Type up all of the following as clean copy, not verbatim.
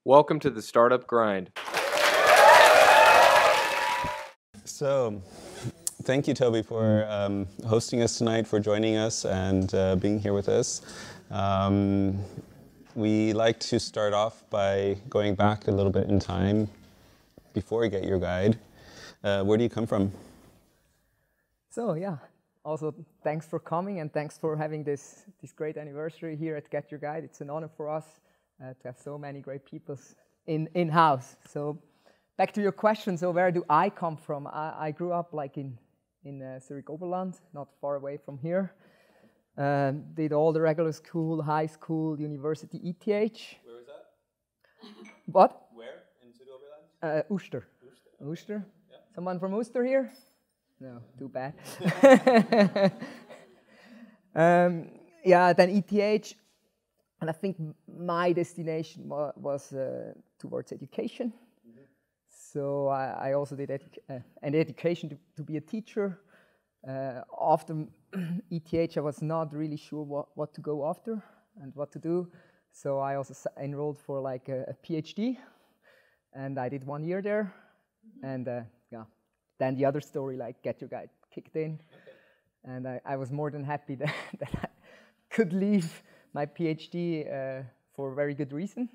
Welcome to the Startup Grind. So, thank you, Toby, for hosting us tonight, for joining us and being here with us. We like to start off by going back a little bit in time before we get your guide. Where do you come from? So, also thanks for coming and thanks for having this great anniversary here at Get Your Guide. It's an honor for us to have so many great people in-house. So back to your question, so where do I come from? I grew up like in Zurich Oberland, not far away from here. Did all the regular school, high school, university, ETH. Where was that? What? Where in Zurich Oberland? Uster. Uster? Yeah. Someone from Uster here? No, too bad. Then ETH. And I think my destination was towards education. Mm-hmm. So I also did an education to be a teacher. After ETH, I was not really sure what to go after and what to do. So I also enrolled for like a PhD. And I did 1 year there. Mm-hmm. And then the other story, like Get Your Guide, kicked in. Okay. And I was more than happy that I could leave my PhD for a very good reason,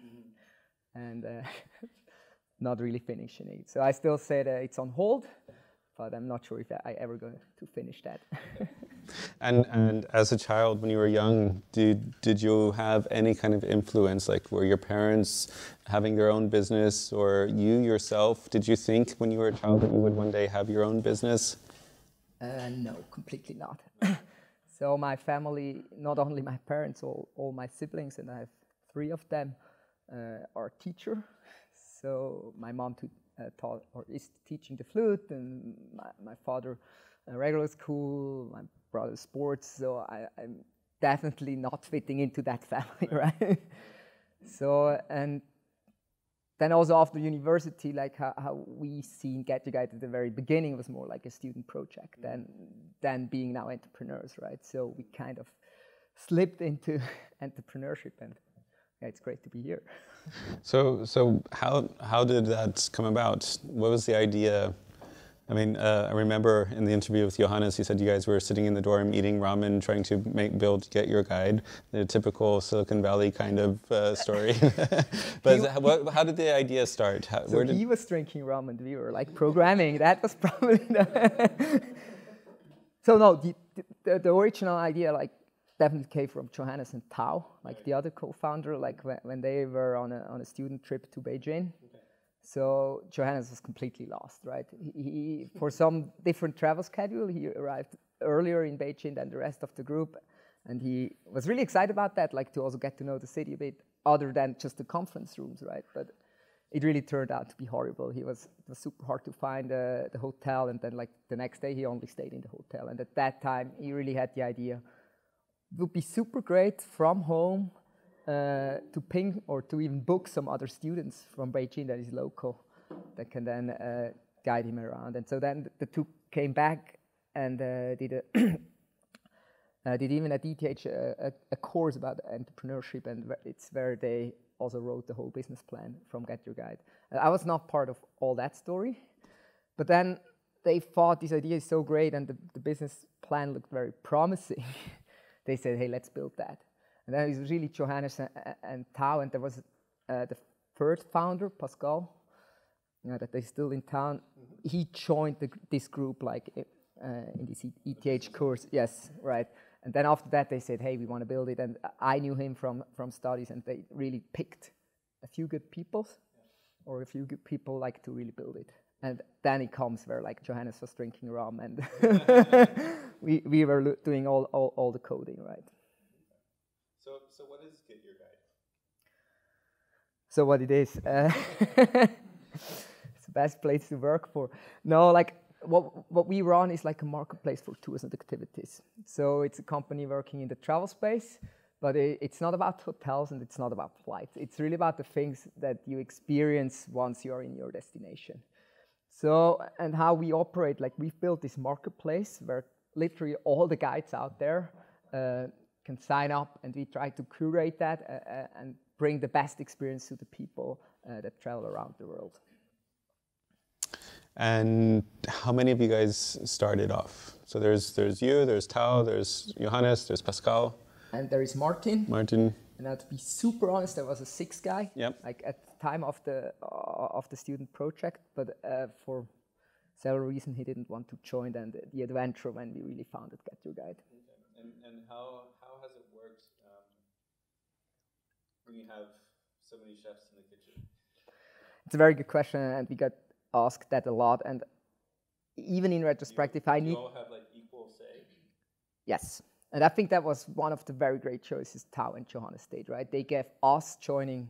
and not really finishing it. So I still said it's on hold, but I'm not sure if I ever going to finish that. And as a child, when you were young, did you have any kind of influence? Like, were your parents having their own business, or you yourself? Did you think when you were a child that you would one day have your own business? No, completely not. So my family, not only my parents, all my siblings, and I have 3 of them, are teachers. So my mom taught or is teaching the flute, and my father regular school, my brother sports. So I'm definitely not fitting into that family, right? So, and then also after university, like how we seen Get Your Guide at the very beginning was more like a student project than being now entrepreneurs, right? So we kind of slipped into entrepreneurship, and it's great to be here. So how did that come about? What was the idea? I mean, I remember in the interview with Johannes, he said you guys were sitting in the dorm eating ramen, trying to build Get Your Guide, the typical Silicon Valley kind of story. But how did the idea start? He was drinking ramen, and we were like programming. That was probably So no, the original idea like definitely came from Johannes and Tao, like the other co-founder, like when they were on a student trip to Beijing. So Johannes was completely lost, right? He for some different travel schedule, he arrived earlier in Beijing than the rest of the group, and he was really excited about that, like to also get to know the city a bit, other than just the conference rooms, right? But it really turned out to be horrible. It was super hard to find the hotel, and then like the next day he only stayed in the hotel. And at that time, he really had the idea, it would be super great from home to ping or to even book some other students from Beijing that is local that can then guide him around. And so then the 2 came back and did even at ETH a course about entrepreneurship, and it's where they also wrote the whole business plan from Get Your Guide. I was not part of all that story, but then they thought this idea is so great and the business plan looked very promising. They said, hey, let's build that. And then it was really Johannes and Tao, and there was the 3rd founder, Pascal, that is still in town. Mm-hmm. He joined this group like in this ETH course. Yes, right. And then after that, they said, hey, we want to build it. And I knew him from studies, and they really picked a few good people, or a few good people like to really build it. And then it comes where like Johannes was drinking rum, and we were doing all the coding, right? So what is Get Your Guide? So what it is, it's the best place to work for. No, like what we run is like a marketplace for tours and activities. So it's a company working in the travel space, but it's not about hotels and it's not about flights. It's really about the things that you experience once you're in your destination. So, and how we operate, like we've built this marketplace where literally all the guides out there can sign up, and we try to curate that and bring the best experience to the people that travel around the world. And how many of you guys started off? So there's you, there's Tao, there's Johannes, there's Pascal. And there is Martin. Martin. And now to be super honest, there was a sixth guy, Yep. like at the time of the student project, but for several reasons he didn't want to join the adventure when we really founded GetYourGuide. Okay. And how has it worked when you have so many chefs in the kitchen? It's a very good question, and we got asked that a lot. And even in retrospective, Do you all have like equal say? Yes. And I think that was one of the very great choices Tao and Johannes did, right? They gave us joining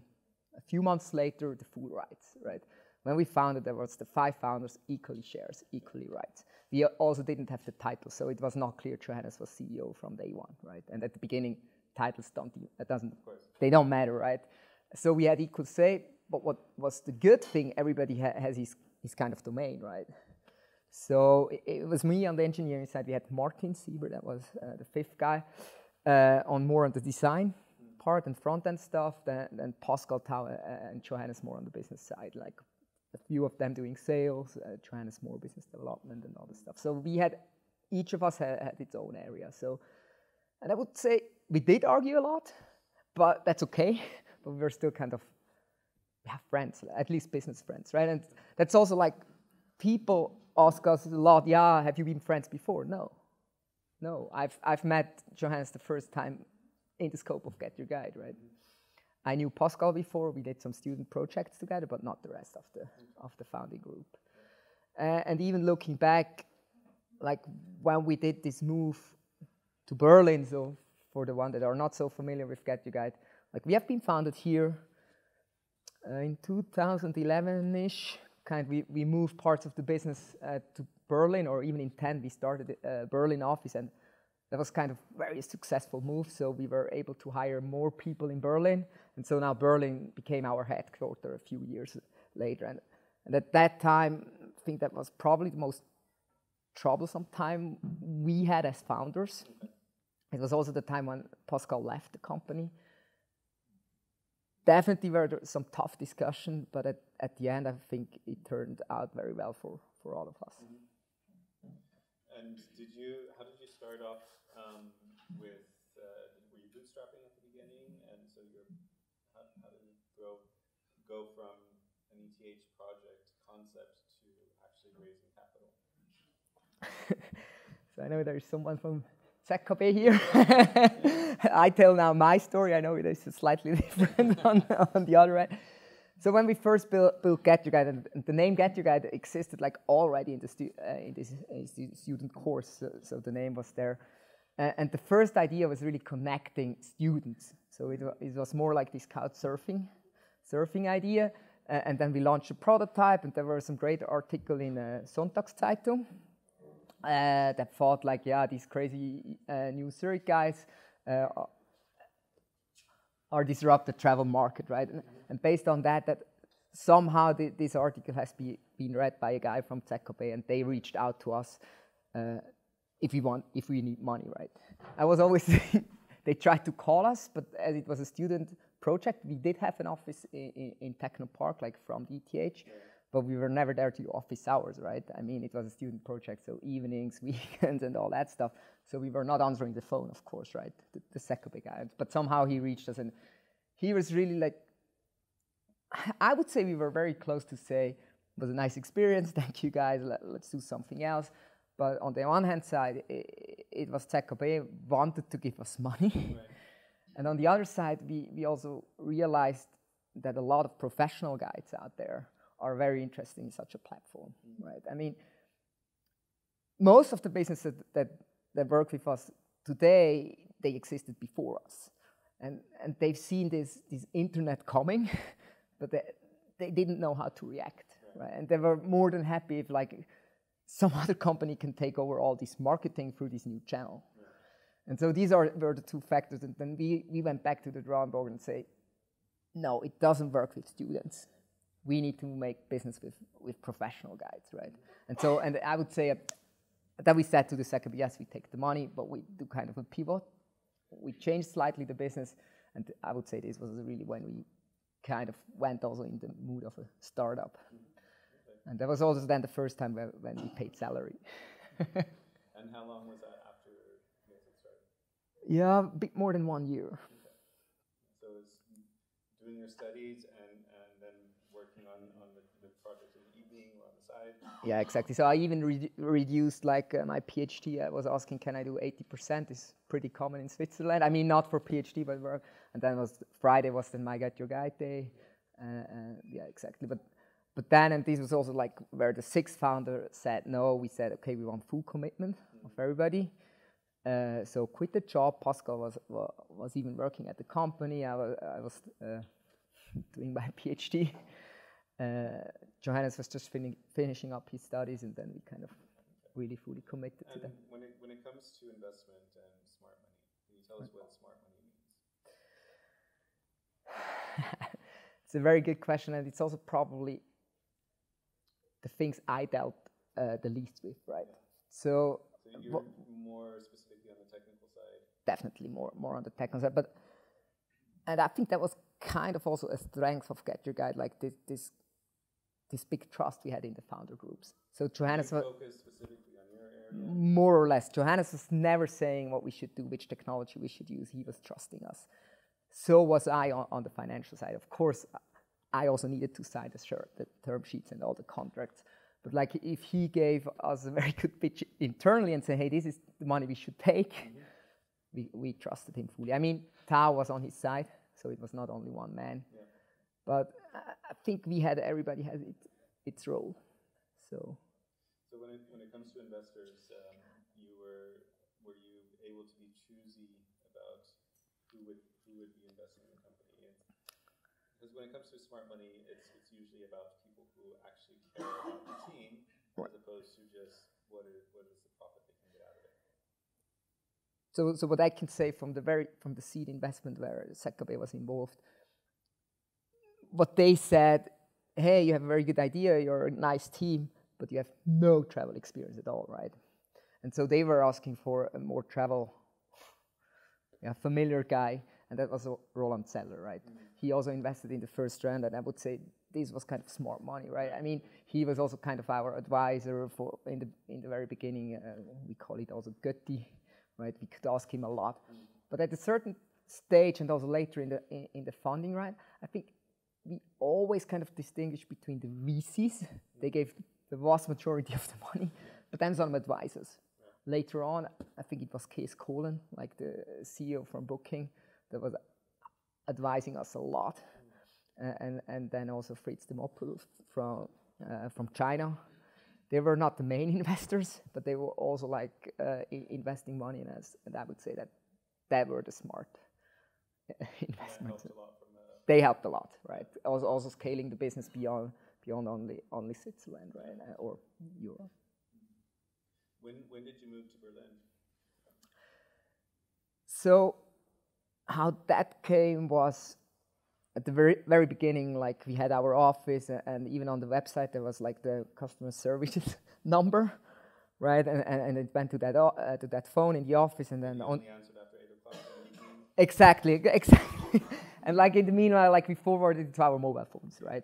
a few months later the full rights, right? When we founded, there was the 5 founders, equally shares, equally rights. We also didn't have the title, so it was not clear Johannes was CEO from day one, right? And at the beginning, titles they don't matter, right? So we had equal say, but what was the good thing, everybody has his kind of domain, right? So it was me on the engineering side. We had Martin Sieber, that was the 5th guy, on the design part and front-end stuff. Then Pascal, Tao, and Johannes more on the business side, like a few of them doing sales, Johannes more business development and all this stuff. So each of us had its own area. So, and I would say we did argue a lot, but that's okay. But we were still kind of friends, at least business friends, right? And that's also like people ask us a lot, yeah, have you been friends before? No, I've met Johannes the first time in the scope of GetYourGuide, right? I knew Pascal before, we did some student projects together, but not the rest of the founding group. And even looking back, like when we did this move to Berlin, so for the one that are not so familiar with GetYourGuide, like we have been founded here in 2011-ish. We moved parts of the business to Berlin, or even in 10 we started a Berlin office, and that was kind of very successful move. So we were able to hire more people in Berlin, and so now Berlin became our headquarters a few years later. And at that time, I think that was probably the most troublesome time we had as founders. It was also the time when Pascal left the company. Definitely were there some tough discussion, but at the end, I think it turned out very well for all of us. Mm-hmm. And how did you start off were you bootstrapping at the beginning? And so how did it go from an ETH project concept to actually raising capital? So I know there's someone from ZKB here. I tell now my story. I know it is slightly different on the other end. So when we first built GetYourGuide, and the name GetYourGuide existed like already in the student course, so the name was there. And the first idea was really connecting students. So it was more like this couch surfing idea. And then we launched a prototype, and there were some great articles in Sonntagszeitung. That thought like, yeah, these crazy new Zurich guys are disrupt the travel market, right? And based on that somehow this article has been read by a guy from ZKB, and they reached out to us if we need money, right? I was always they tried to call us, but as it was a student project, we did have an office in Techno Park, like from the ETH. But we were never there to do office hours, right? I mean, it was a student project, so evenings, weekends, and all that stuff. So we were not answering the phone, of course, right? The ZKB guy. But somehow he reached us, and he was really like, I would say we were very close to say, it was a nice experience, thank you guys, let's do something else. But on the one hand side, it was ZKB wanted to give us money. Right. And on the other side, we also realized that a lot of professional guides out there are very interested in such a platform, right? I mean, most of the businesses that work with us today, they existed before us. And they've seen this internet coming, but they didn't know how to react, right? And they were more than happy if like some other company can take over all this marketing through this new channel. Yeah. And so these were the two factors. And then we went back to the drawing board and say, no, it doesn't work with students. We need to make business with professional guides, right? And I would say that we said to the ZKB, yes, we take the money, but we do kind of a pivot. We changed slightly the business, And I would say this was really when we kind of went also in the mood of a startup. And that was also then the first time when we paid salary. And how long was that after you guys had started? Yeah, a bit more than 1 year. Okay. So it's doing your studies and then working on the project in the evening or on the side? Yeah, exactly. So I even reduced like my PhD. I was asking, can I do 80%? It's pretty common in Switzerland. I mean, not for PhD, but work. And then Friday was then my GetYourGuide day. Yeah, exactly. But then, and this was also like where the sixth founder said no. We said, okay, we want full commitment of everybody. So quit the job. Pascal was even working at the company. I was doing my PhD. Johannes was just finishing up his studies, and then we kind of really fully committed to that. When it comes to investment and smart money, can you tell us what smart money means? It's a very good question, and it's also probably the things I dealt the least with, right? So you're more specifically on the technical side? Definitely more on the technical side, and I think that was kind of also a strength of GetYourGuide, like this big trust we had in the founder groups. So Johannes was focused specifically on your area? More or less. Johannes was never saying what we should do, which technology we should use. He was trusting us. So was I on the financial side. Of course, I also needed to sign the term sheets and all the contracts. But like if he gave us a very good pitch internally and said, hey, this is the money we should take, we trusted him fully. I mean, Tao was on his side, so it was not only one man. Yeah. But I think everybody has its role. So when it comes to investors, were you able to be choosy about who would be investing in the company? Because when it comes to smart money, it's usually about people who actually care about the team, as opposed to just what is the profit they can get out of it. So what I can say from the seed investment where Zakabe was involved, what they said, hey, you have a very good idea, you're a nice team, but you have no travel experience at all, right? And so they were asking for a more travel, familiar guy, and that was Roland Zeller, right? Mm-hmm. He also invested in the first round, and I would say this was kind of smart money, right? I mean, he was also kind of our advisor in the very beginning. We call it also Götti, right? We could ask him a lot, but at a certain stage, and also later in the funding, right? I think we always kind of distinguish between the VCs. They gave the vast majority of the money, but then some advisors. Later on, I think it was Kees Kohlen, like the CEO from Booking, that was advising us a lot. And then also Fritz Demopoulos from China. They were not the main investors, but they were also like investing money in us. And I would say that were the smart investments. They helped a lot, right? Also scaling the business beyond only Switzerland, right, or Europe. When did you move to Berlin? So how that came was at the very, very beginning, like we had our office, and even on the website there was like the customer services number, right? And it went to that phone in the office, and then you only answered after 8 o'clock in the evening. Exactly. And like in the meanwhile, like we forwarded it to our mobile phones, right?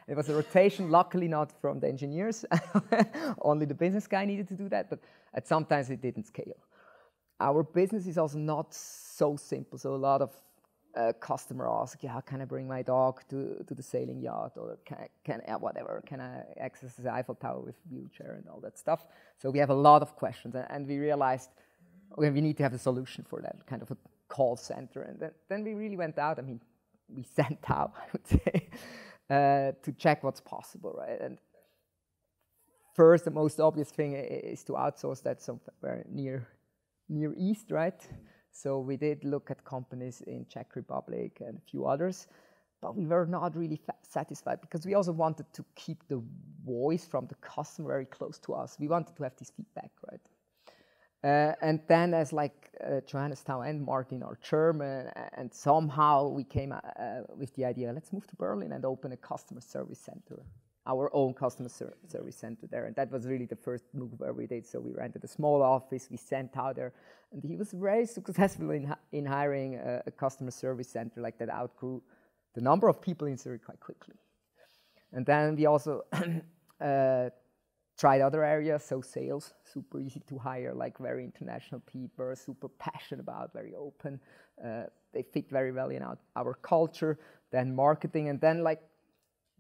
It was a rotation, luckily not from the engineers. Only the business guy needed to do that, but sometimes it didn't scale. Our business is also not so simple. So a lot of customer ask, how can I bring my dog to the sailing yacht, or can I access the Eiffel Tower with wheelchair and all that stuff? So we have a lot of questions, and we realized we need to have a solution for that, kind of a call center. And then we really went out. I mean, we sent out, I would say, to check what's possible, right? And first, the most obvious thing is to outsource that somewhere near East, right? So we did look at companies in Czech Republic and a few others, but we were not really satisfied because we also wanted to keep the voice from the customer very close to us. We wanted to have this feedback, right? And then as like Johannes Tao and Martin are German, and somehow we came with the idea, let's move to Berlin and open a customer service center our own customer service center there. And that was really the first move where we did. So we rented a small office, we sent out there, and he was very successful in hiring a customer service center like that, outgrew the number of people in Zurich quite quickly. And then we also tried other areas, so sales, super easy to hire, like very international people, super passionate about, very open. They fit very well in our culture. Then marketing, and then like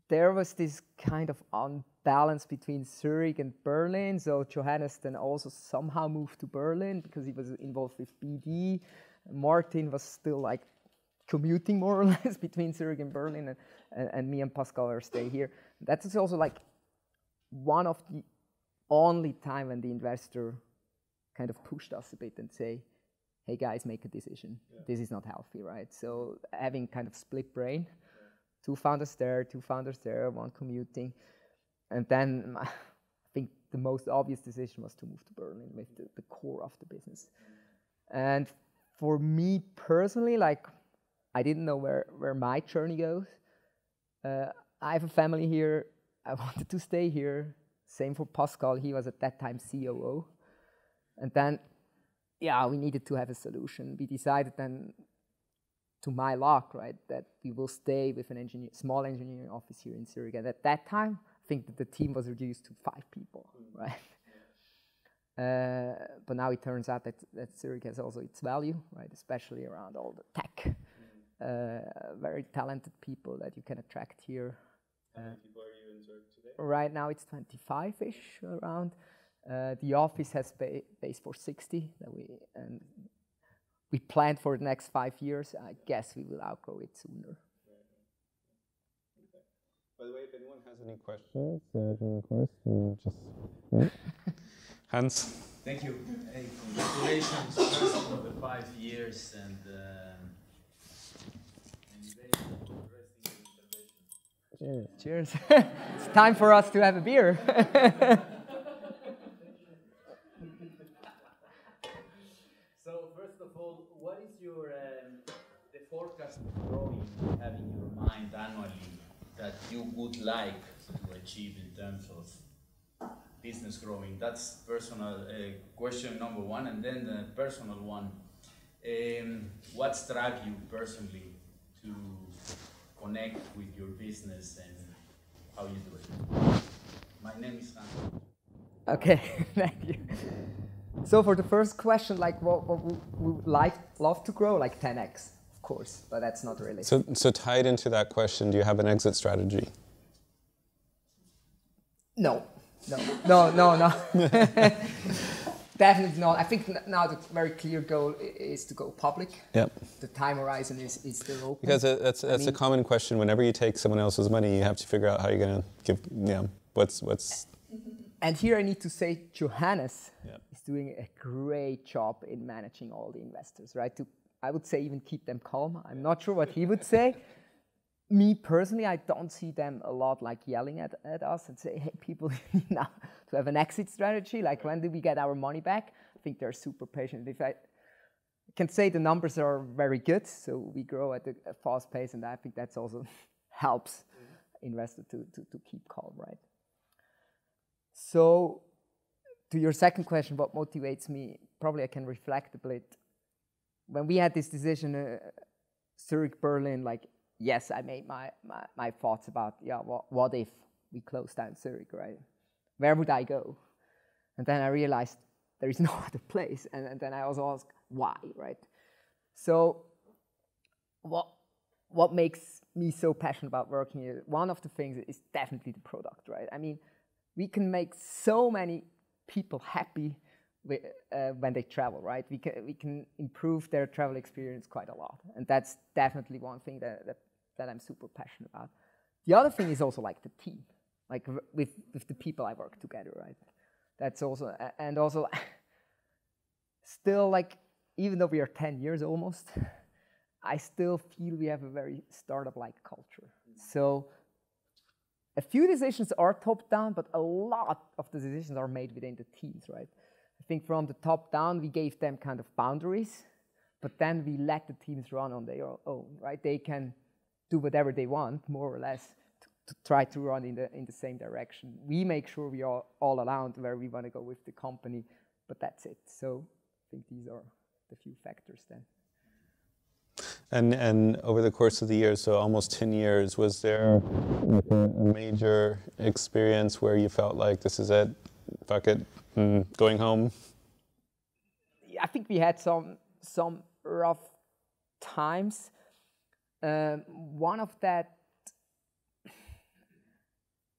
there was this kind of unbalance between Zurich and Berlin. So Johannes then also somehow moved to Berlin because he was involved with BD. Martin was still like commuting more or less between Zurich and Berlin, and me and Pascal are stay here. That is also like one of the only time when the investor kind of pushed us a bit and say, hey guys, make a decision. Yeah. This is not healthy, right? So having kind of split brain, two founders there, one commuting. And then I think the most obvious decision was to move to Berlin with the core of the business. And for me personally, like I didn't know where my journey goes. I have a family here. I wanted to stay here. Same for Pascal. He was at that time COO. And then, yeah, we needed to have a solution. We decided then, to my luck, right, that we will stay with an small engineering office here in Zurich. And at that time, I think that the team was reduced to 5 people, right? But now it turns out that Zurich has also its value, right, especially around all the tech. Very talented people that you can attract here. How many people are you in Zurich today? Right now it's 25-ish around. The office has space for 60 that we planned for the next 5 years. I guess we will outgrow it sooner. Okay. By the way, if anyone has any questions, of course, just Hans. Thank you. Hey, congratulations first for the 5 years and very interesting intervention. Cheers. It's time for us to have a beer. So first of all, what is your the forecast of growing you have in your mind annually that you would like to achieve in terms of business growing? That's personal question number one, and then the personal one. What's drive you personally to connect with your business and how you do it? My name is Hans. Okay, thank you. So for the first question, like what we would love to grow, like 10x, of course, but that's not really. So tied into that question, do you have an exit strategy? No. Definitely not. I think now the very clear goal is to go public. Yep. The time horizon is still open. Because that's a common question. Whenever you take someone else's money, you have to figure out how you're going to give, what's... And here I need to say Johannes is doing a great job in managing all the investors, right? I would say even keep them calm. I'm not sure what he would say. Me personally, I don't see them a lot like yelling at us and say, hey, people, now to have an exit strategy, like when do we get our money back? I think they're super patient. If I can say the numbers are very good, so we grow at a fast pace, and I think that's also helps investors to keep calm, right? So to your second question, what motivates me, probably I can reflect a bit. When we had this decision, Zurich, Berlin, like, yes, I made my thoughts about, what if we close down Zurich, right? Where would I go? And then I realized there is no other place. And then I also asked, why, right? So what makes me so passionate about working here? One of the things is definitely the product, right? I mean, we can make so many people happy when they travel, right? We can improve their travel experience quite a lot. And that's definitely one thing that I'm super passionate about. The other thing is also like the team, like with the people I work together, right? That's also, and also still like, even though we are 10 years almost, I still feel we have a very startup-like culture. So a few decisions are top-down, but a lot of the decisions are made within the teams, right? I think from the top down, we gave them kind of boundaries, but then we let the teams run on their own, right? They can do whatever they want, more or less, try to run in the same direction. We make sure we are all aligned where we want to go with the company, but that's it. So I think these are the few factors then. And over the course of the years, so almost 10 years, was there like a major experience where you felt like this is it, fuck it, going home? I think we had some rough times. One of that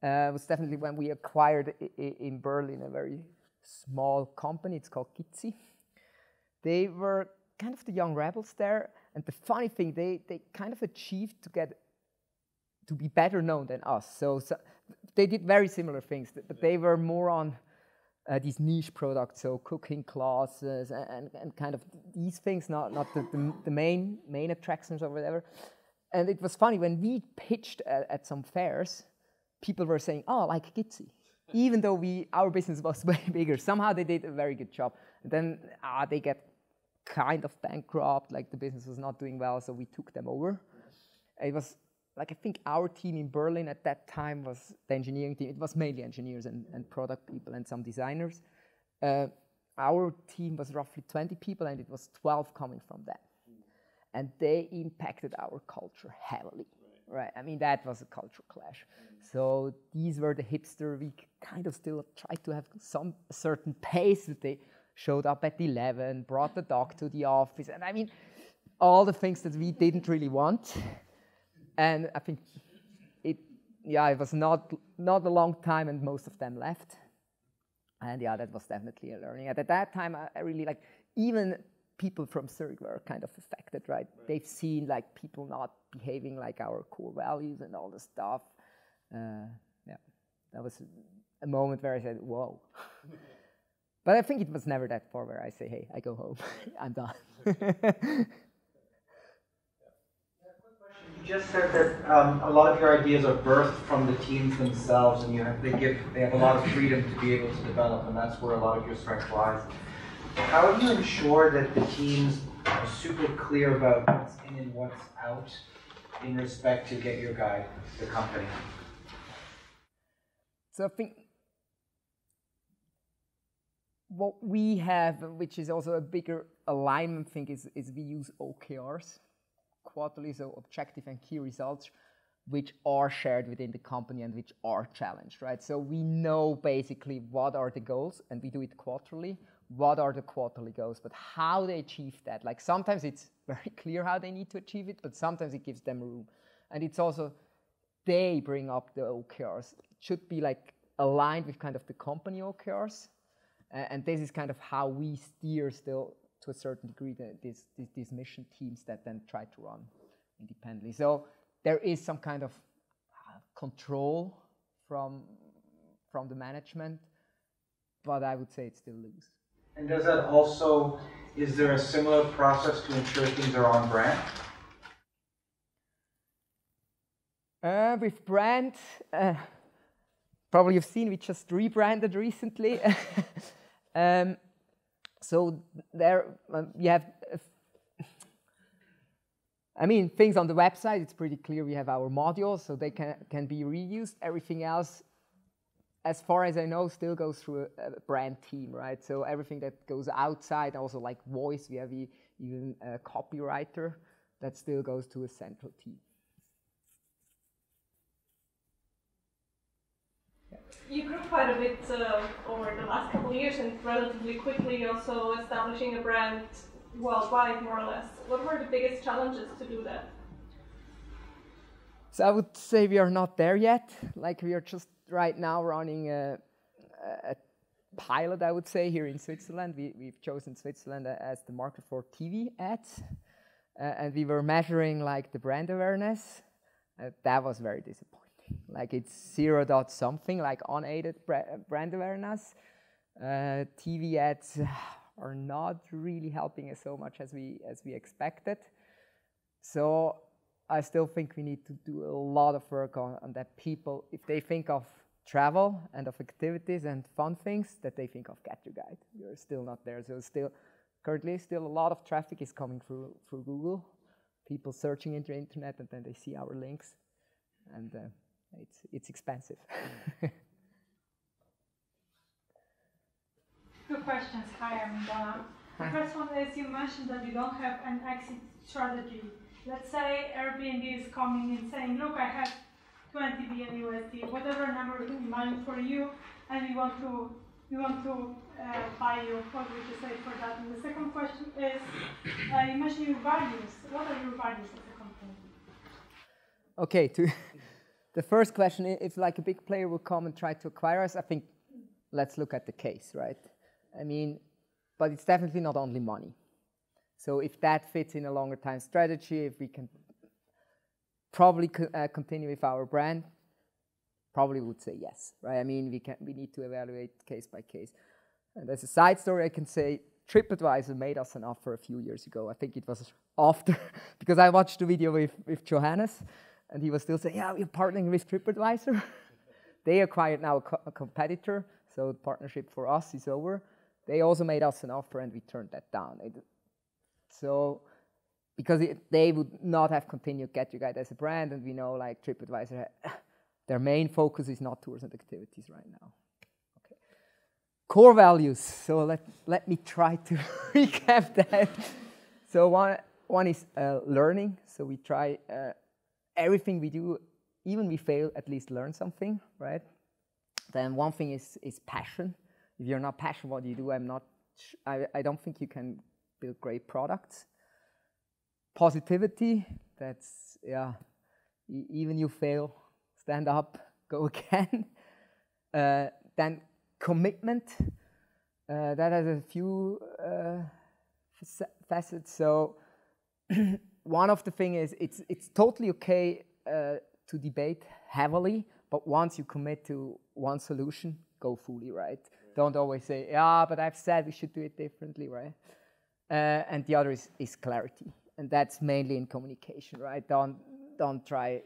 was definitely when we acquired in Berlin a very small company. It's called GetYourGuide. They were kind of the young rebels there. And the funny thing, they kind of achieved to be better known than us. So they did very similar things, but they were more on these niche products, so cooking classes and kind of these things, not the main attractions or whatever. And it was funny, when we pitched at some fairs, people were saying, oh, like GetYourGuide, even though our business was way bigger. Somehow they did a very good job. And then they get kind of bankrupt, like the business was not doing well, so we took them over. It was like, I think our team in Berlin at that time was the engineering team. It was mainly engineers and product people and some designers. Our team was roughly 20 people, and it was 12 coming from them. And they impacted our culture heavily, right? I mean, that was a cultural clash. So these were the hipster. We kind of still tried to have some certain pace, that they showed up at 11, brought the dog to the office, and I mean, all the things that we didn't really want. And I think it was not a long time, and most of them left. And yeah, that was definitely a learning. And at that time, I really like, even people from Zurich were kind of affected, right? They've seen like people not behaving like our core values and all the stuff. That was a moment where I said, whoa. But I think it was never that far where I say, hey, I go home, I'm done. You just said that a lot of your ideas are birthed from the teams themselves, and they have a lot of freedom to be able to develop, and that's where a lot of your strength lies. How do you ensure that the teams are super clear about what's in and what's out in respect to GetYourGuide, the company? So I think what we have, which is also a bigger alignment thing, is we use OKRs, quarterly, so objective and key results, which are shared within the company and which are challenged, right? So we know basically what are the goals, and we do it quarterly. What are the quarterly goals, but how they achieve that? Like sometimes it's very clear how they need to achieve it, but sometimes it gives them room. And it's also, they bring up the OKRs. It should be like aligned with kind of the company OKRs. And this is kind of how we steer still to a certain degree these mission teams that then try to run independently. So there is some kind of control from the management, but I would say it's still loose. And does that also, is there a similar process to ensure things are on brand? With brand, probably you've seen we just rebranded recently. So there we have, I mean, things on the website, it's pretty clear we have our modules, so they can be reused. Everything else, as far as I know, still goes through a brand team, right? So everything that goes outside, also like voice, we have even a copywriter, that still goes to a central team. You grew quite a bit over the last couple of years, and relatively quickly also establishing a brand worldwide, more or less. What were the biggest challenges to do that? So I would say we are not there yet. Like we are just right now running a pilot, I would say, here in Switzerland. We've chosen Switzerland as the market for TV ads. And we were measuring like the brand awareness. That was very disappointing. Like it's 0 dot something, like unaided brand awareness. TV ads are not really helping us so much as we expected. So I still think we need to do a lot of work on that. People, if they think of travel and of activities and fun things, that they think of GetYourGuide. We're still not there. So currently still a lot of traffic is coming through Google. People searching into the internet, and then they see our links. And It's expensive. Two questions. Hi, I'm Donna. The first one is you mentioned that you don't have an exit strategy. Let's say Airbnb is coming and saying, look, I have 20 billion USD, whatever number in mind for you, and we want to buy you. What would you say for that? And the second question is, you mentioned your values. What are your values as a company? Okay, to the first question, if like a big player will come and try to acquire us, I think let's look at the case, right? I mean, but it's definitely not only money. So if that fits in a longer time strategy, if we can probably continue with our brand, probably would say yes, right? I mean, we need to evaluate case by case. And as a side story, I can say TripAdvisor made us an offer a few years ago. I think it was after, because I watched the video with Johannes, and he was still saying, yeah, we're partnering with TripAdvisor. They acquired now a competitor, so the partnership for us is over. They also made us an offer, and we turned that down. Because they would not have continued GetYourGuide as a brand, and we know like TripAdvisor, their main focus is not tours and activities right now. Okay. Core values. So let me try to recap that. So one is learning. So we try everything we do, even we fail, at least learn something, right? Then one thing is passion. If you're not passionate what you do, I don't think you can build great products. Positivity, that's, yeah, even you fail, stand up, go again. Then commitment, that has a few facets. So one of the things is it's totally okay to debate heavily, but once you commit to one solution, go fully, right? Don't always say, yeah, but I've said we should do it differently, right? And the other is clarity. And that's mainly in communication, right? Don't try,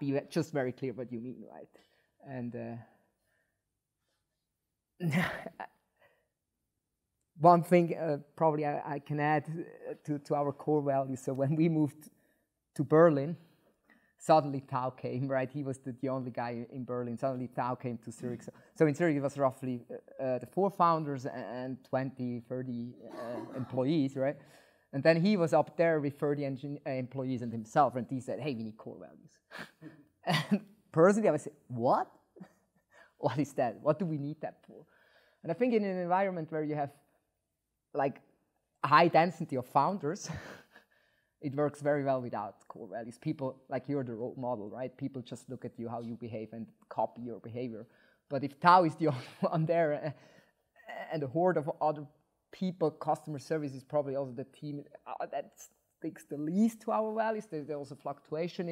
be just very clear what you mean, right? And one thing probably I can add to our core values. So when we moved to Berlin, suddenly Tao came, right? He was the only guy in Berlin. Suddenly Tao came to Zurich. So in Zurich, it was roughly the 4 founders and 20, 30 employees, right? And then he was up there with 30 employees and himself, and he said, hey, we need core values. And personally, I would say, what? What is that? What do we need that for? And I think in an environment where you have like a high density of founders, it works very well without core values. People, like you're the role model, right? People just look at you, how you behave, and copy your behavior. But if Tao is the only one there, and a horde of other people, customer service is probably also the team that sticks the least to our values. There's also fluctuation.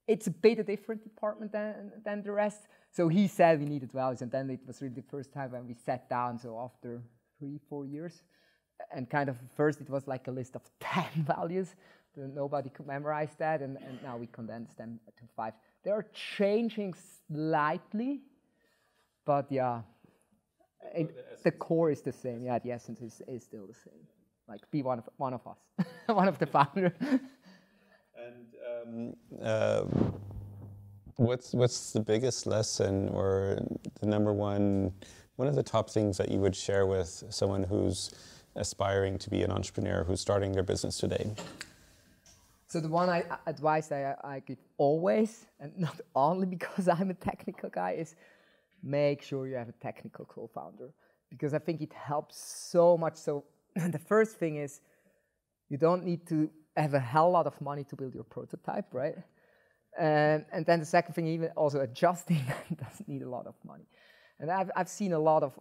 It's a bit a different department than the rest. So he said we needed values, and then it was really the first time when we sat down, so after 3-4 years. And kind of first it was like a list of 10 values. Nobody could memorize that, and now we condensed them to 5. They are changing slightly, but yeah, the core is the same. Yeah, the essence is still the same. Like be one of us, one of the founders. And what's the biggest lesson or the number one of the top things that you would share with someone who's aspiring to be an entrepreneur, who's starting their business today? So the one advice I give always, and not only because I'm a technical guy, is make sure you have a technical co-founder, because I think it helps so much. So the first thing is you don't need to have a hell lot of money to build your prototype, right? And then the second thing, even also adjusting doesn't need a lot of money. And I've seen a lot of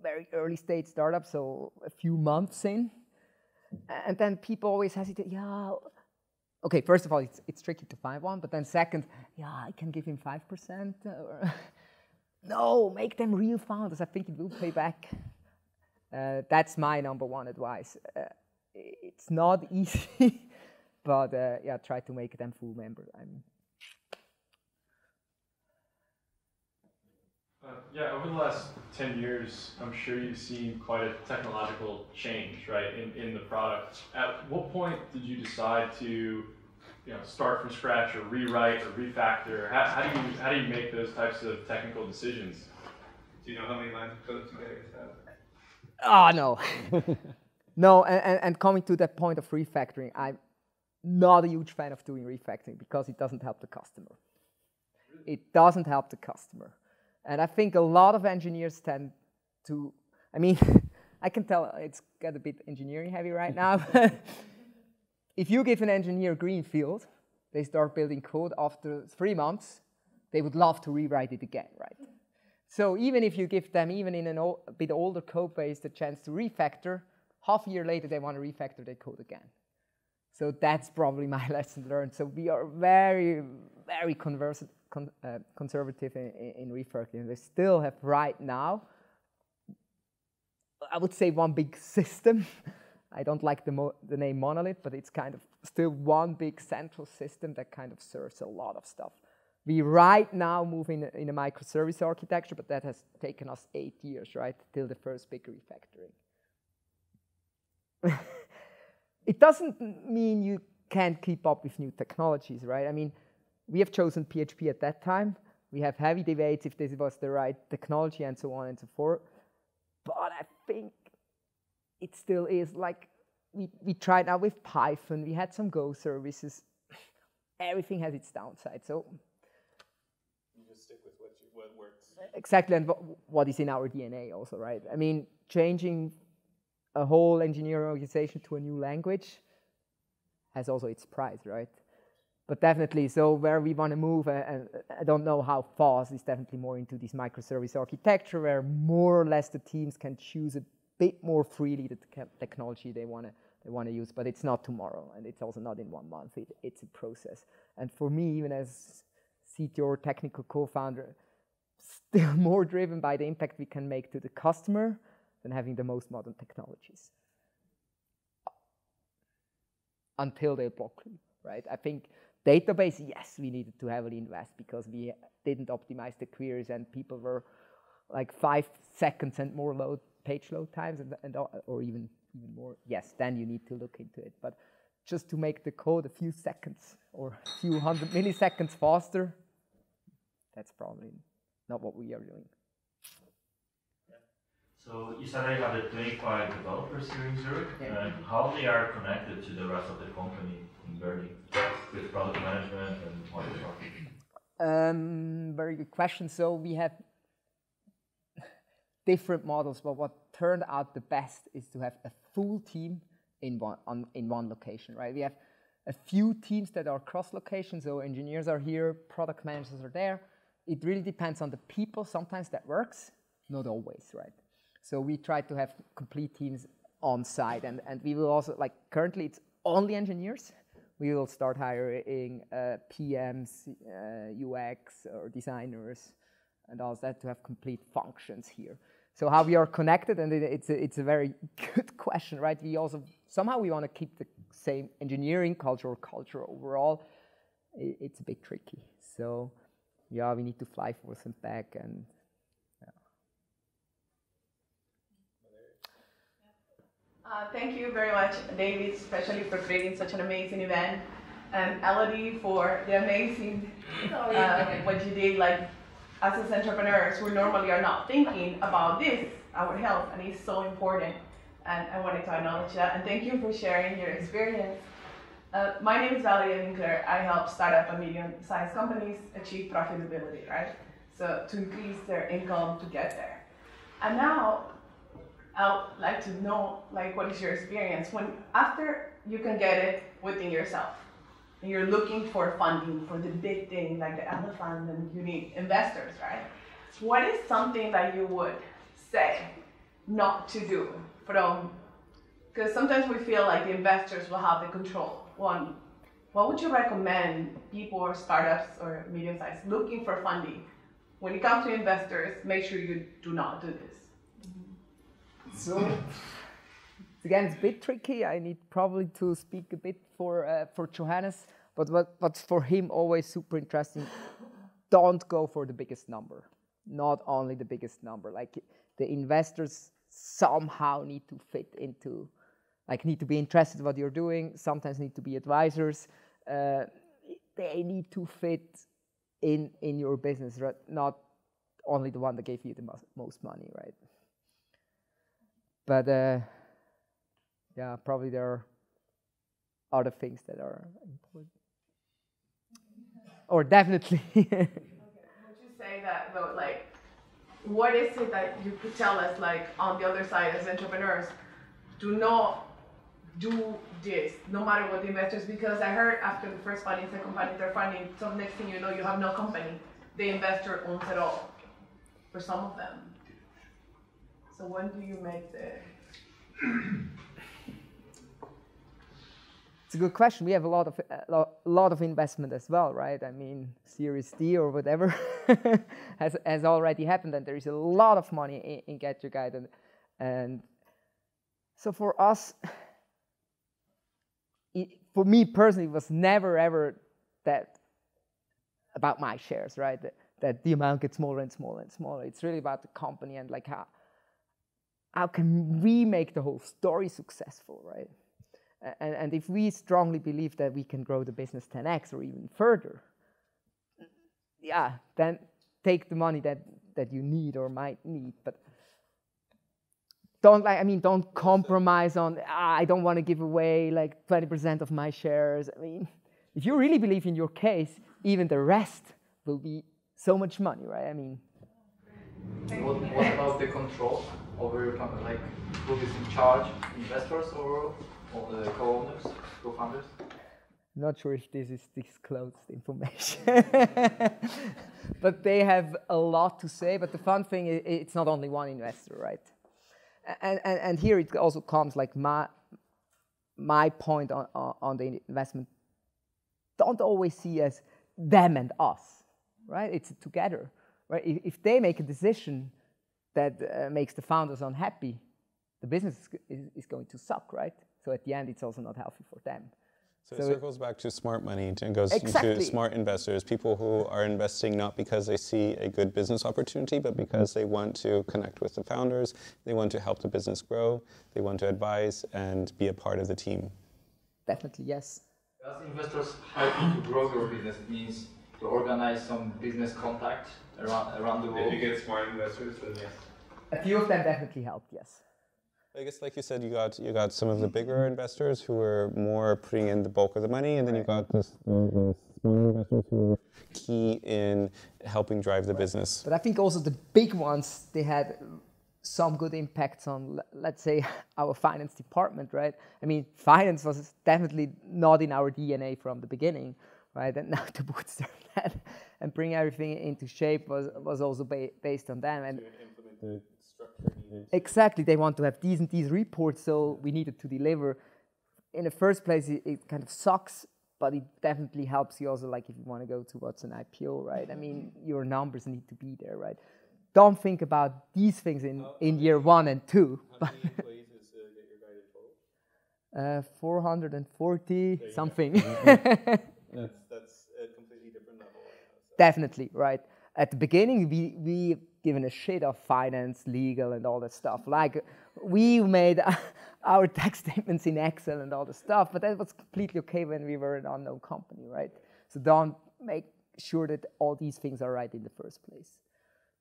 very early stage startups, so a few months in, and then people always hesitate. Yeah, okay. First of all, it's tricky to find one, but then second, yeah, I can give him 5%. No, make them real founders. I think it will pay back. That's my number one advice. It's not easy, but yeah, try to make them full member. Yeah, over the last 10 years, I'm sure you've seen quite a technological change, right, in the product. At what point did you decide to start from scratch or rewrite or refactor? How do you make those types of technical decisions? Do you know how many lines of code Tobias has? Oh, no. No, and coming to that point of refactoring, I'm not a huge fan of doing refactoring because it doesn't help the customer. It doesn't help the customer. And I think a lot of engineers tend to, I mean, I can tell it's got a bit engineering heavy right now. If you give an engineer a green field, they start building code after 3 months, they would love to rewrite it again, right? So even if you give them, even in a bit older code base, the chance to refactor, half a year later, they want to refactor their code again. So that's probably my lesson learned. So we are very, very conservative in refactoring. We still have right now, I would say, one big system. I don't like the name monolith, but it's kind of still one big central system that kind of serves a lot of stuff. We right now move in a microservice architecture, but that has taken us 8 years, right, till the first big refactoring. It doesn't mean you can't keep up with new technologies, right? I mean, we have chosen PHP at that time. We have heavy debates if this was the right technology and so on and so forth. But I think it still is. Like, we tried now with Python. We had some Go services. Everything has its downside. So you just stick with what works. Exactly, and what is in our DNA also, right? I mean, changing a whole engineering organization to a new language has also its price, right? But definitely, so where we want to move, and I don't know how fast, is definitely more into this microservice architecture, where more or less the teams can choose a bit more freely the technology they want to use. But it's not tomorrow, and it's also not in 1 month. It's a process. And for me, even as CTO, technical co-founder, still more driven by the impact we can make to the customer than having the most modern technologies. Until they block you, right? I think database, yes, we needed to heavily invest because we didn't optimize the queries and people were like 5 seconds and more page load times or even more. Yes, then you need to look into it. But just to make the code a few seconds or a few 100 milliseconds faster, that's probably not what we are doing. So you said that you have the 25 developers here in Zurich, yeah. And how they are connected to the rest of the company in Berlin with product management and marketing? Very good question. So we have different models, but what turned out the best is to have a full team in one location, right? We have a few teams that are cross-location, so engineers are here, product managers are there. It really depends on the people. Sometimes that works, not always, right? So we try to have complete teams on site, and we will also, like currently it's only engineers. We will start hiring PMs, UX or designers and all that to have complete functions here. So how we are connected, and it's a very good question, right? We also, somehow we want to keep the same engineering culture or culture overall. It's a bit tricky. So yeah, we need to fly forth and back and Thank you very much, David, especially for creating such an amazing event, and Elodie for the amazing what you did. Like, us as entrepreneurs, we normally are not thinking about this, our health, and it's so important. And I wanted to acknowledge that. And thank you for sharing your experience. My name is Valeria Winkler. I help startup and medium-sized companies achieve profitability, right? So to increase their income to get there. And now, I'd like to know, like, what is your experience when after you can get it within yourself, and you're looking for funding for the big thing, like the elephant, and you need investors, right? What is something that you would say not to do from, because sometimes we feel like the investors will have the control. One, what would you recommend people or startups or medium-sized looking for funding? When it comes to investors, make sure you do not do this. So, again, it's a bit tricky. I need probably to speak a bit for Johannes, but for him, always super interesting. Don't go for the biggest number. Not only the biggest number. Like, the investors somehow need to fit into, like, need to be interested in what you're doing. Sometimes need to be advisors. they need to fit in your business, right? Not only the one that gave you the most money, right? But yeah, probably there are other things that are important. Or definitely. Okay. Would you say that though, like, what is it that you could tell us, like, on the other side as entrepreneurs, do not do this, no matter what the investors, because I heard after the first funding, second funding, third funding, so next thing you know, you have no company. The investor owns it all, for some of them. So when do you make the... It's a good question. We have a lot of investment as well, right? I mean, Series D or whatever has already happened, and there is a lot of money in GetYourGuide, and so for us, for me personally, it was never ever that about my shares, right? That the amount gets smaller and smaller and smaller. It's really about the company and like how can we make the whole story successful, right? And if we strongly believe that we can grow the business 10x or even further, yeah, then take the money that you need or might need, but don't compromise on, I don't want to give away like 20% of my shares. I mean, if you really believe in your case, even the rest will be so much money, right? I mean. What about the control over your company? Like, who is in charge? Investors or the co-owners, co-founders? Not sure if this is disclosed information, but they have a lot to say. But the fun thing is, it's not only one investor, right? And here it also comes like my point on the investment. Don't always see as them and us, right? It's together, right? If they make a decision that makes the founders unhappy, the business is going to suck, right? So at the end, it's also not healthy for them. So it circles back to smart money and goes exactly. into smart investors, people who are investing not because they see a good business opportunity, but because they want to connect with the founders, they want to help the business grow, they want to advise and be a part of the team. Definitely, yes. As investors help you to grow your business, it means to organize some business contact around the world. If you get smart investors, then yes. A few of them definitely helped, yes. I guess, like you said, you got some of the bigger investors who were more putting in the bulk of the money, and then you got the smaller investors who were key in helping drive the business. But I think also the big ones, they had some good impacts on, let's say, our finance department, right? I mean, finance was definitely not in our DNA from the beginning, right? And now to bootstrap that and bring everything into shape was also based on them. And implement the structure needed. Exactly, they want to have these and these reports, so we needed to deliver. In the first place, it kind of sucks, but it definitely helps you also, like if you want to go towards an IPO, right? I mean, your numbers need to be there, right? Don't think about these things in year 1 and 2. How many employees is GetYourGuide in total? 440 something. That's a completely different level. Definitely, right. At the beginning, we given a shit of finance, legal, and all that stuff. Like, we made our tax statements in Excel and all the stuff, but that was completely okay when we were an unknown company, right? So don't make sure that all these things are right in the first place.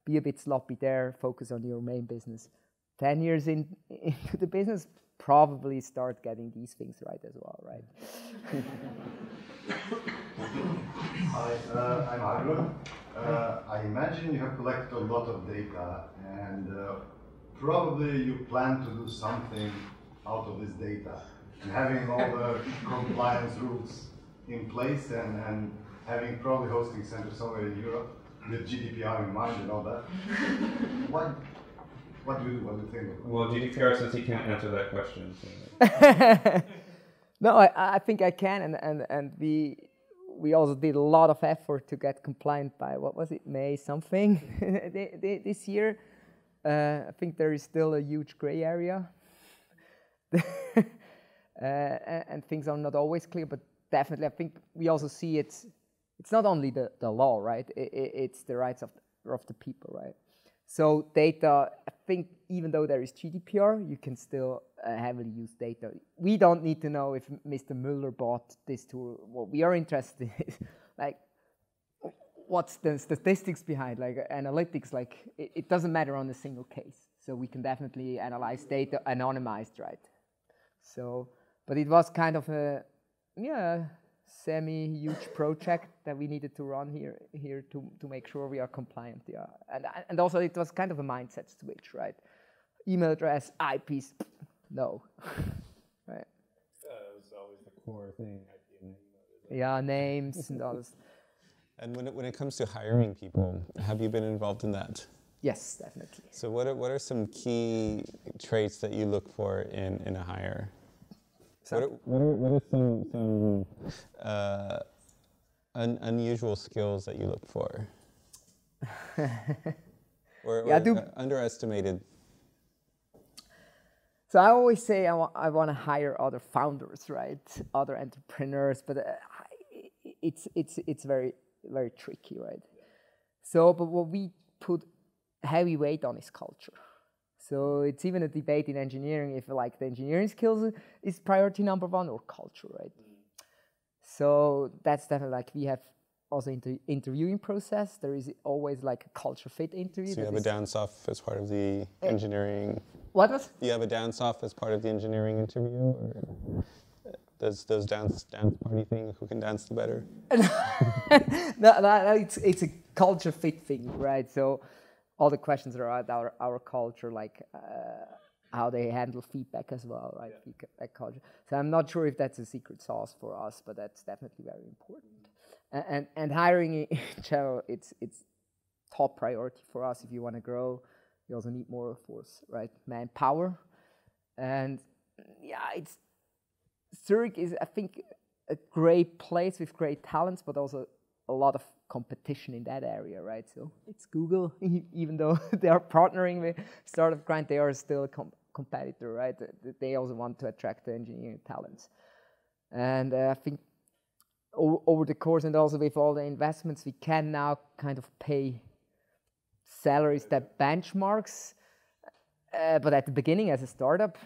Be a bit sloppy there, focus on your main business. 10 years into the business, probably start getting these things right as well, right? Hi, I'm Arun. I imagine you have collected a lot of data, and probably you plan to do something out of this data. And having all the compliance rules in place and having probably hosting centers somewhere in Europe with GDPR in mind and all that. What do you think? Well, GDPR says he can't answer that question. So. No, I think I can, and we also did a lot of effort to get compliant by, what was it, May something this year. I think there is still a huge gray area. And things are not always clear, but definitely I think we also see it's not only the law, right? It's the rights of the people, right? So data, I think even though there is GDPR, you can still heavily use data. We don't need to know if Mr. Müller bought this tool. What we are interested in is like, what's the statistics behind, like analytics, like it doesn't matter on a single case. So we can definitely analyze data anonymized, right? So, but it was kind of a, semi-huge project that we needed to run here to make sure we are compliant, yeah. And also it was kind of a mindset switch, right? Email address, IPs, no, right? That was always the core thing. Yeah, names and all this. And when it comes to hiring people, have you been involved in that? Yes, definitely. So what are some key traits that you look for in a hire? So what are some unusual skills that you look for? or underestimated? So I always say I want to hire other founders, right? Other entrepreneurs, but it's very, very tricky, right? So, but what we put heavy weight on is culture. So it's even a debate in engineering if like the engineering skills is priority number one or culture, right? So that's definitely like we have also interviewing process. There is always like a culture fit interview. So you have a dance off as part of the engineering. What was? Do you have a dance off as part of the engineering interview, or does dance party thing? Who can dance the better? No, it's a culture fit thing, right? So all the questions are about our culture, like how they handle feedback as well, right? Feedback culture. So I'm not sure if that's a secret sauce for us, but that's definitely very important. And hiring in general, it's top priority for us. If you want to grow, you also need more force, right? Manpower. And yeah, Zurich is, I think, a great place with great talents, but also a lot of competition in that area, right? So it's Google, even though they are partnering with Startup Grind, they are still a competitor, right? They also want to attract the engineering talents. And I think over the course and also with all the investments, we can now kind of pay salaries that benchmarks. But at the beginning, as a startup,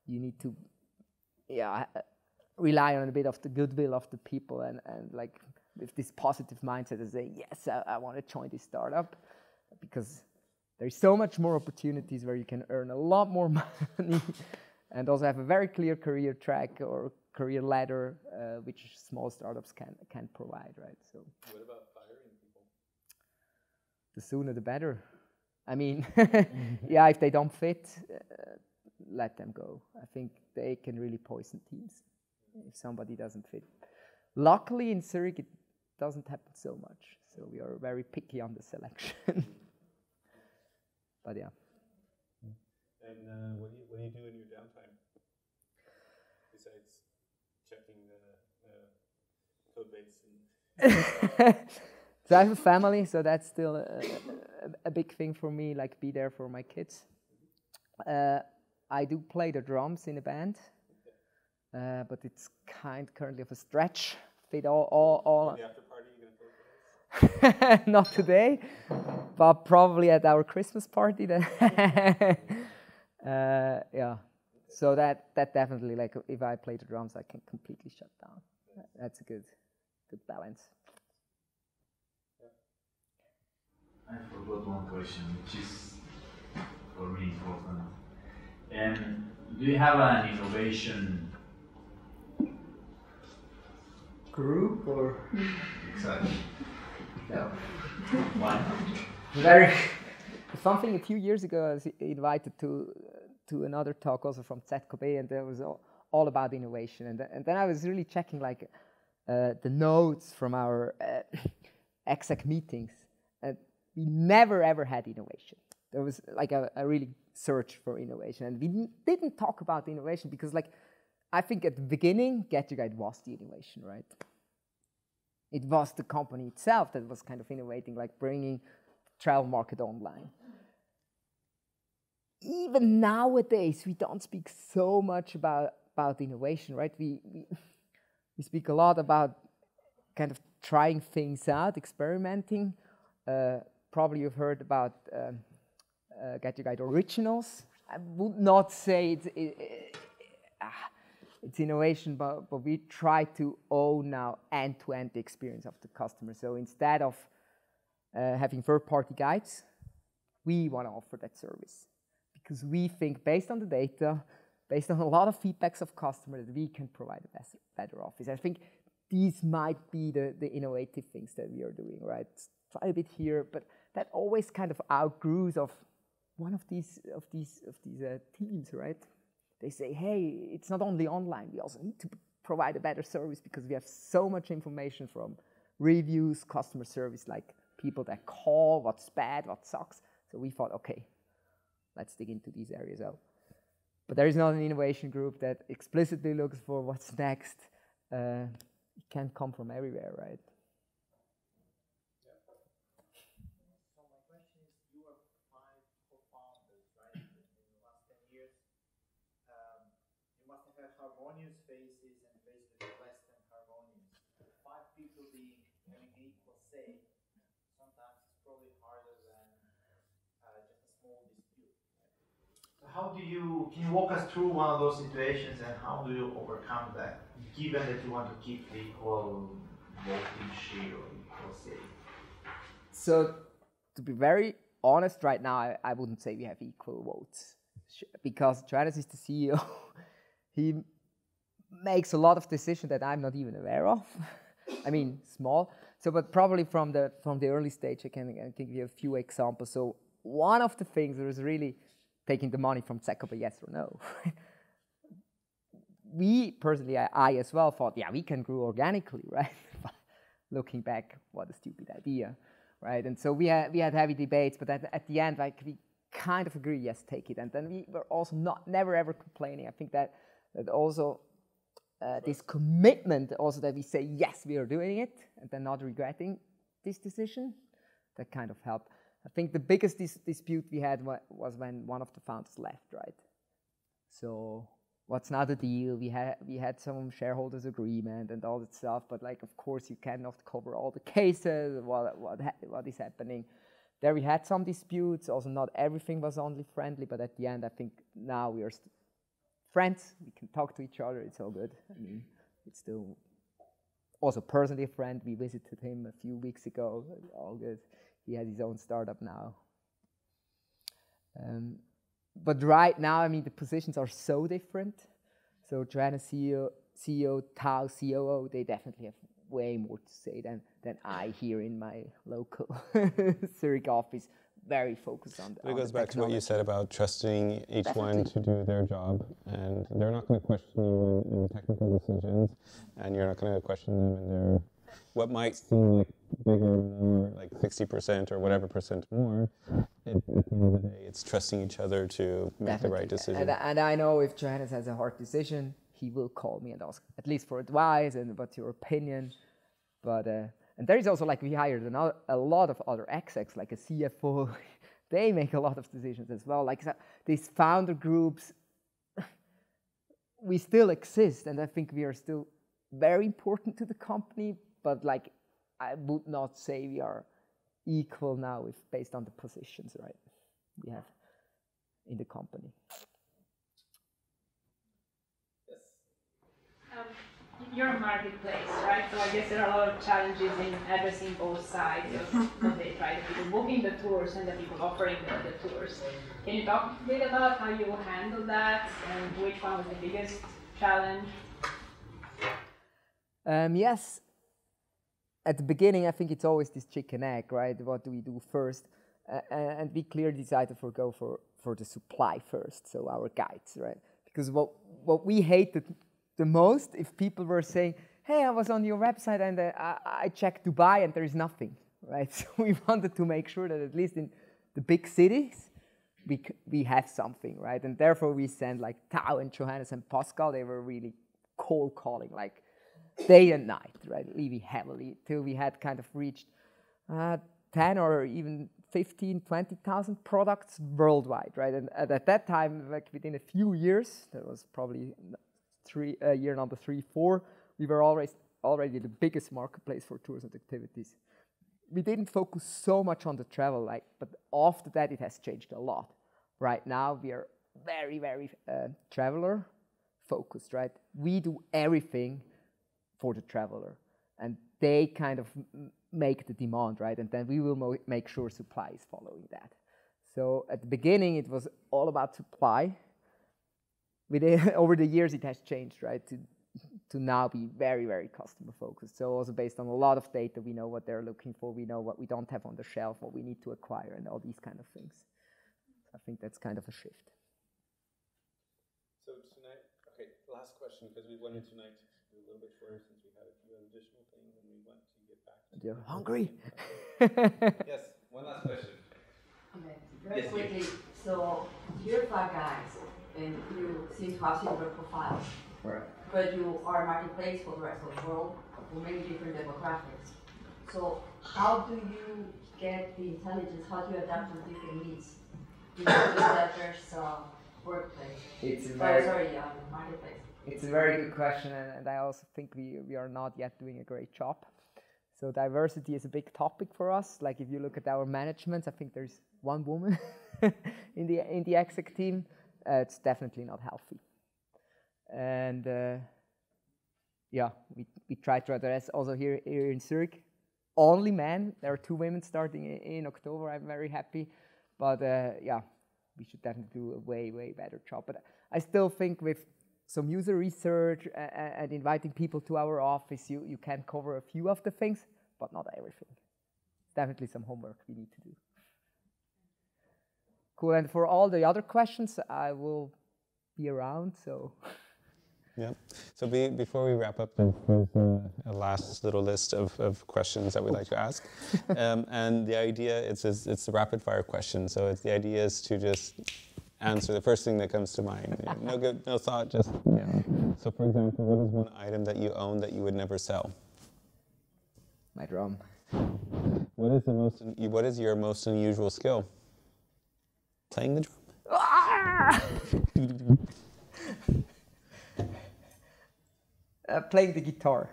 you need to rely on a bit of the goodwill of the people and like with this positive mindset and say, yes, I want to join this startup because there's so much more opportunities where you can earn a lot more money and also have a very clear career track or career ladder, which small startups can provide, right? So what about firing people? The sooner the better. I mean, if they don't fit, let them go. I think they can really poison teams if somebody doesn't fit. Luckily in Zurich, it doesn't happen so much. So we are very picky on the selection. But yeah. And what do you do in your downtime? Besides checking the code base? So I have a family, so that's still a big thing for me, like be there for my kids. I do play the drums in a band, but it's currently of a stretch. Fit all. The after party, you gonna play for Not today, but probably at our Christmas party then. Yeah. So that definitely, like, if I play the drums, I can completely shut down. That's a good balance. I forgot one question, which is for me important. Do you have an innovation group or? Exactly. No. Why not? Very. Something a few years ago, I was invited to another talk also from ZKB, and there was all about innovation. And then I was really checking like the notes from our exec meetings, and we never ever had innovation. There was like a really search for innovation, and we didn't talk about innovation because, like, I think at the beginning, GetYourGuide was the innovation, right? It was the company itself that was kind of innovating, like bringing travel market online. Even nowadays, we don't speak so much about innovation, right? We speak a lot about kind of trying things out, experimenting. Probably you've heard about GetYourGuide Originals. I would not say it's innovation, but we try to own now end-to-end the experience of the customer. So instead of having third-party guides, we want to offer that service because we think based on the data, based on a lot of feedbacks of customers, that we can provide a better office. I think these might be the innovative things that we are doing, right? Try a bit here, but that always kind of outgrows of one of these teams, right? They say, hey, it's not only online, we also need to provide a better service because we have so much information from reviews, customer service, like people that call, what's bad, what sucks. So we thought, okay, let's dig into these areas out. But there is not an innovation group that explicitly looks for what's next. It can come from everywhere, right? So my question is, you are 5 co-founders, right? In the last 10 years, you must have had harmonious phases and phases that are less than harmonious. 5 people having an equal say, sometimes it's probably harder than just a small dispute. So can you walk us through one of those situations and how do you overcome that, given that you want to keep the equal voting share or equal say? So to be very honest right now, I wouldn't say we have equal votes because Johannes is the CEO. He makes a lot of decisions that I'm not even aware of. I mean, small. So, but probably from the early stage, I can give you a few examples. So one of the things was really taking the money from Zekoba, yes or no. We personally, I as well thought, yeah, we can grow organically, right? Looking back, what a stupid idea, right? And so we had heavy debates, but at the end, like we kind of agree, yes, take it. And then we were also never ever complaining. I think that also this commitment, also that we say yes, we are doing it, and then not regretting this decision, that kind of helped. I think the biggest dispute we had was when one of the founders left, right? So what's now the deal? We had some shareholders agreement and all that stuff, but like of course you cannot cover all the cases, what is happening. There we had some disputes. Also, not everything was only friendly, but at the end, I think now we are friends. We can talk to each other. It's all good. I mean, it's still also personally a friend. We visited him a few weeks ago. All good. He has his own startup now. But right now, I mean, the positions are so different. So Johannes, CEO, Tao, COO, they definitely have way more to say than I here in my local Zurich office. Very focused on it goes back to what you said about trusting each one to do their job, and they're not going to question you in technical decisions, and you're not going to question them in their what might seem like bigger, more like 60% or whatever percent more. At the end of the day, it's trusting each other to make the right decision. And I know if Johannes has a hard decision, he will call me and ask at least for advice and what's your opinion. But and there is also like we hired a lot of other execs, like a CFO. They make a lot of decisions as well. Like these founder groups, we still exist, and I think we are still very important to the company. But like, I would not say we are equal now if based on the positions, right? We have in the company. You're a marketplace, right? So I guess there are a lot of challenges in addressing both sides of it, right? The people booking the tours and the people offering the tours. Can you talk a bit about how you handle that and which one was the biggest challenge? Yes. At the beginning, I think it's always this chicken egg, right? What do we do first? And we clearly decided to go for the supply first, so our guides, right? Because what we hated the most, if people were saying, hey, I was on your website and I checked Dubai and there is nothing, right? So we wanted to make sure that at least in the big cities, we have something, right? And therefore we sent like Tao and Johannes and Pascal, they were really cold calling, like day and night, right? Really heavily, till we had kind of reached 10 or even 15, 20,000 products worldwide, right? And at that time, like within a few years, that was probably year number 3, 4, we were already the biggest marketplace for tours and activities. we didn't focus so much on the travel, but after that it has changed a lot. Right now we are very, very traveler focused, right? We do everything for the traveler, and they kind of make the demand, right? And then we will make sure supply is following that. So at the beginning it was all about supply. Over the years it has changed, right? To now be very, very customer focused. So also based on a lot of data, we know what they're looking for, we know what we don't have on the shelf, what we need to acquire, and all these kind of things. I think that's kind of a shift. So tonight, okay, last question, because we wanted tonight to do a little bit shorter since we had a few additional things and we want to get back to... You're hungry? Yes, one last question. Okay, very quickly, so you're 5 guys, and you seem to have similar profiles. Right. But you are a marketplace for the rest of the world, for many different demographics. So how do you get the intelligence, how do you adapt to different needs? You know, that there's a workplace. Marketplace. It's a very good question, and I also think we are not yet doing a great job. So diversity is a big topic for us. Like if you look at our management, I think there's 1 woman in the exec team. It's definitely not healthy. And yeah, we try to address also here in Zurich. Only men. There are 2 women starting in October. I'm very happy. But yeah, we should definitely do a way, way better job. But I still think with some user research and inviting people to our office, you can cover a few of the things, but not everything. Definitely some homework we need to do. Cool, and for all the other questions, I will be around, so... Yeah. So before we wrap up, there's a last little list of questions that we'd like to ask. And the idea it's the rapid fire question. So the idea is to just answer the first thing that comes to mind. No thought, just yeah. So for example, what is one item that you own that you would never sell? My drum. What is your most unusual skill? Playing the drum. Playing the guitar.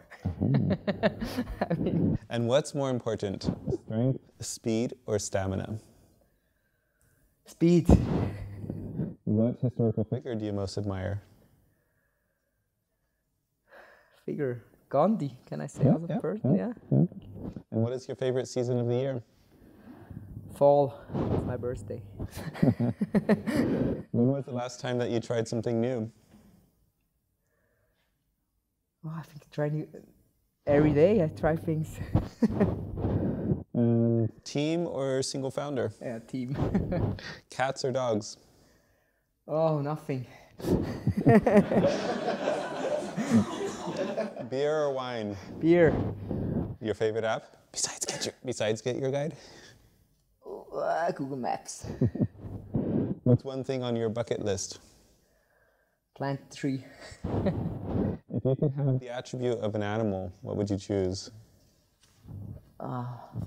And what's more important, strength, speed, or stamina? Speed. What historical figure do you most admire? Figure. Gandhi, can I say as a person? Yeah. And what is your favorite season of the year? Fall. It's my birthday. When was the last time that you tried something new? Oh, I think every day I try things. Team or single founder? Yeah, team. Cats or dogs? Oh, nothing. Beer or wine? Beer. Your favorite app? Besides GetYourGuide? Google Maps. What's one thing on your bucket list? Plant a tree. If you could have the attribute of an animal, what would you choose?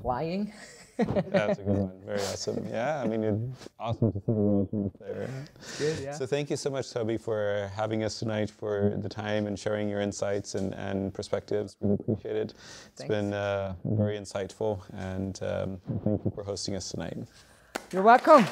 Flying. That's a good one. Very awesome. Yeah, I mean, it's awesome to see the world from up there. Good, yeah. So thank you so much, Toby, for having us tonight, for the time and sharing your insights and perspectives. Really appreciate it. It's been very insightful, and thank you for hosting us tonight. You're welcome.